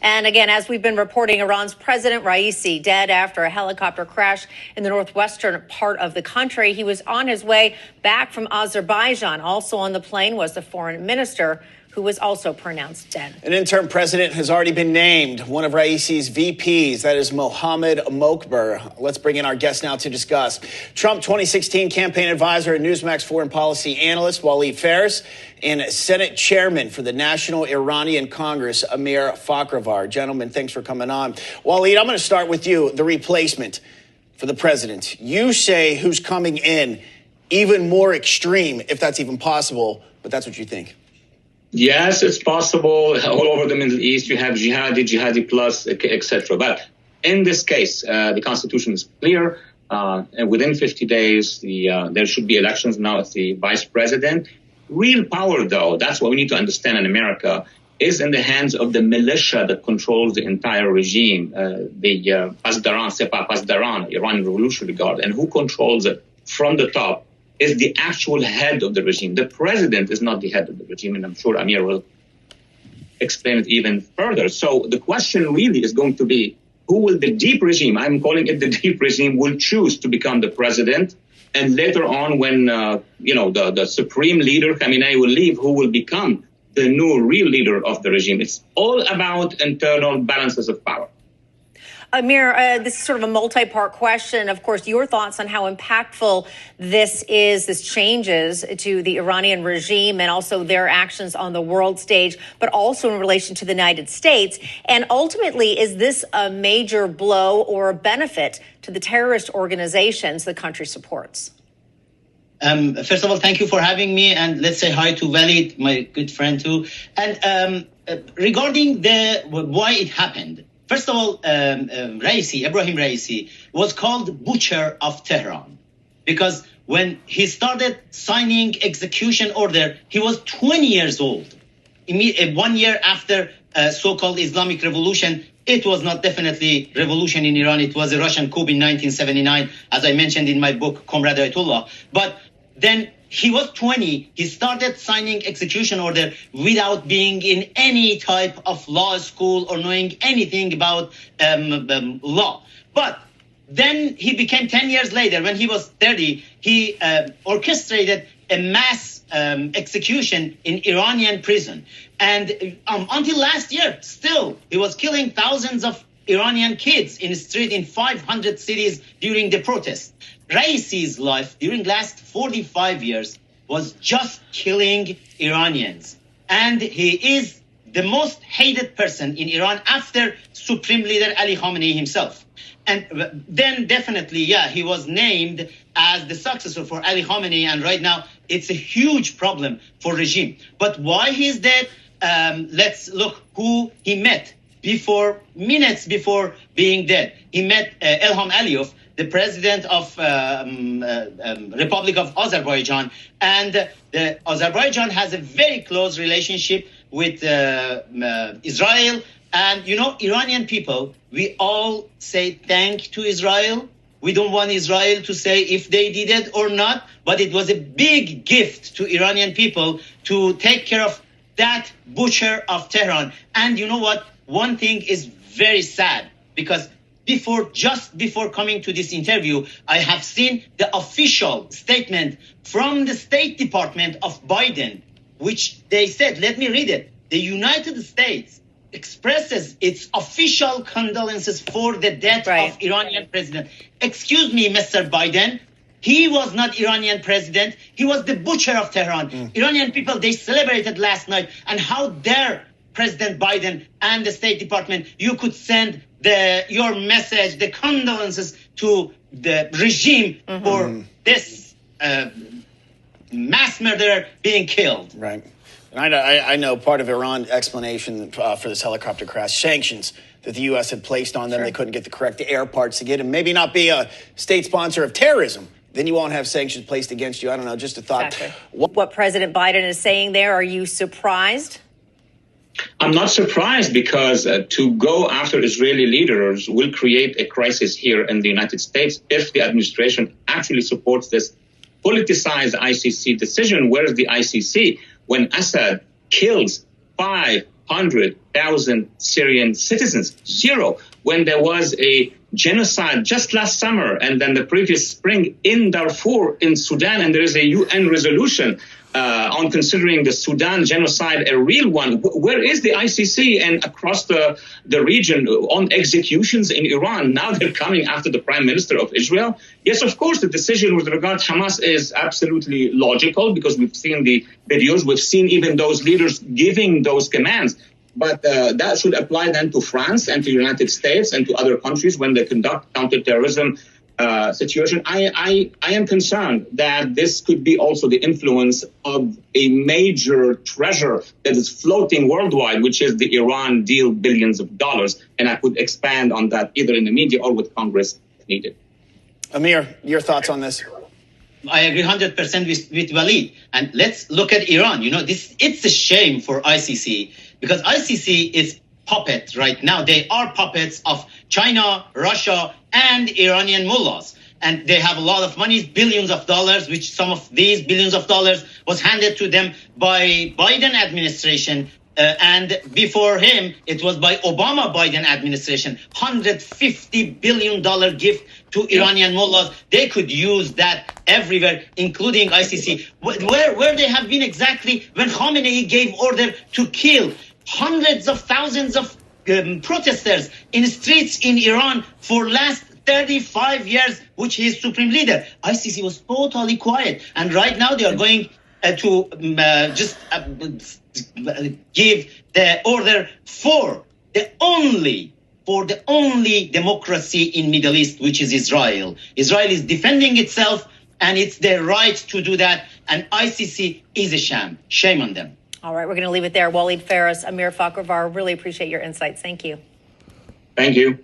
And again, as we've been reporting, Iran's President Raisi dead after a helicopter crash in the northwestern part of the country. He was on his way back from Azerbaijan. Also on the plane was the foreign minister, who was also pronounced dead. An interim president has already been named, one of Raisi's VPs. That is Mohammad Mokber. Let's bring in our guest now to discuss. Trump 2016 campaign advisor and Newzmek's foreign policy analyst, Waleed Fares, and Senate chairman for the National Iranian Congress, Amir Fakhrآور. Gentlemen, thanks for coming on. Waleed, I'm going to start with you, the replacement for the president. You say who's coming in even more extreme, if that's even possible, but that's what you think. Yes, it's possible. All over the Middle East, you have jihadi plus, etc. But in this case, the Constitution is clear. And within 50 days, there should be elections. Now it's the vice president. Real power, though, that's what we need to understand in America, is in the hands of the militia that controls the entire regime, the Pasdaran, Iranian Revolutionary Guard. And who controls it from the top is the actual head of the regime. The president is not the head of the regime, and I'm sure Amir will explain it even further. So the question really is going to be, who will the deep regime, I'm calling it the deep regime, will choose to become the president? And later on, when, the supreme leader, Khamenei, will leave, who will become the new real leader of the regime? It's all about internal balances of power. Amir, this is sort of a multi-part question. Of course, your thoughts on how impactful this changes to the Iranian regime and also their actions on the world stage, but also in relation to the United States. And ultimately, is this a major blow or a benefit to the terrorist organizations the country supports? First of all, thank you for having me. And let's say hi to Waleed, my good friend too. And regarding why it happened. First of all, Ibrahim Raisi was called Butcher of Tehran because when he started signing execution order, he was 20 years old. 1 year after so-called Islamic Revolution, it was not definitely revolution in Iran. It was a Russian coup in 1979, as I mentioned in my book, Comrade Ayatollah. But then he was 20. He started signing execution order without being in any type of law school or knowing anything about law. But then he became 10 years later, when he was 30, he orchestrated a mass execution in Iranian prison. And until last year, still, he was killing thousands of Iranian kids in the street in 500 cities during the protests. Raisi's life during last 45 years was just killing Iranians. And he is the most hated person in Iran after Supreme Leader Ali Khamenei himself. And then definitely, he was named as the successor for Ali Khamenei. And right now, it's a huge problem for regime. But why he's dead? Let's look who he met minutes before being dead. He met Ilham Aliyev, the president of Republic of Azerbaijan. And Azerbaijan has a very close relationship with Israel. And, Iranian people, we all say thank to Israel. We don't want Israel to say if they did it or not. But it was a big gift to Iranian people to take care of that butcher of Tehran. And you know what? One thing is very sad, because just before coming to this interview, I have seen the official statement from the State Department of Biden, which they said, let me read it. The United States expresses its official condolences for the death of Iranian president. Excuse me, Mr. Biden. He was not Iranian president. He was the butcher of Tehran. Iranian people, they celebrated last night. And how dare President Biden and the State Department, you could send your message, the condolences to the regime for this mass murderer being killed. Right. And I know part of Iran's explanation for this helicopter crash, sanctions that the U.S. had placed on them. Sure. They couldn't get the correct air parts to get them. Maybe not be a state sponsor of terrorism. Then you won't have sanctions placed against you. I don't know, just a thought. Exactly. What President Biden is saying there, are you surprised? I'm not surprised, because to go after Israeli leaders will create a crisis here in the United States if the administration actually supports this politicized ICC decision. Where is the ICC when Assad kills 500 200,000 Syrian citizens. Zero. When there was a genocide just last summer and then the previous spring in Darfur in Sudan, and there is a UN resolution on considering the Sudan genocide a real one. Where is the ICC and across the region on executions in Iran? Now they're coming after the Prime Minister of Israel. Yes, of course, the decision with regard to Hamas is absolutely logical because we've seen the videos. We've seen even those leaders giving those commands. But that should apply then to France and to the United States and to other countries when they conduct counterterrorism situation. I am concerned that this could be also the influence of a major treasure that is floating worldwide, which is the Iran deal, billions of dollars. And I could expand on that either in the media or with Congress if needed. Amir, your thoughts on this? I agree 100% with Walid. And let's look at Iran. You know, it's a shame for ICC because ICC is puppet right now. They are puppets of China, Russia, and Iranian mullahs. And they have a lot of money, billions of dollars, which some of these billions of dollars was handed to them by Biden administration. And before him, it was by Obama-Biden administration, $150 billion gift to Iranian mullahs. They could use that everywhere, including ICC. Where they have been exactly when Khamenei gave order to kill hundreds of thousands of protesters in streets in Iran for last 35 years, which he is supreme leader. ICC was totally quiet. And right now they are going to give the order for the only democracy in Middle East, which is Israel. Israel is defending itself, and it's their right to do that. And ICC is a sham. Shame on them. All right, we're going to leave it there. Walid Faris, Amir Fakhrāvar, really appreciate your insights. Thank you. Thank you.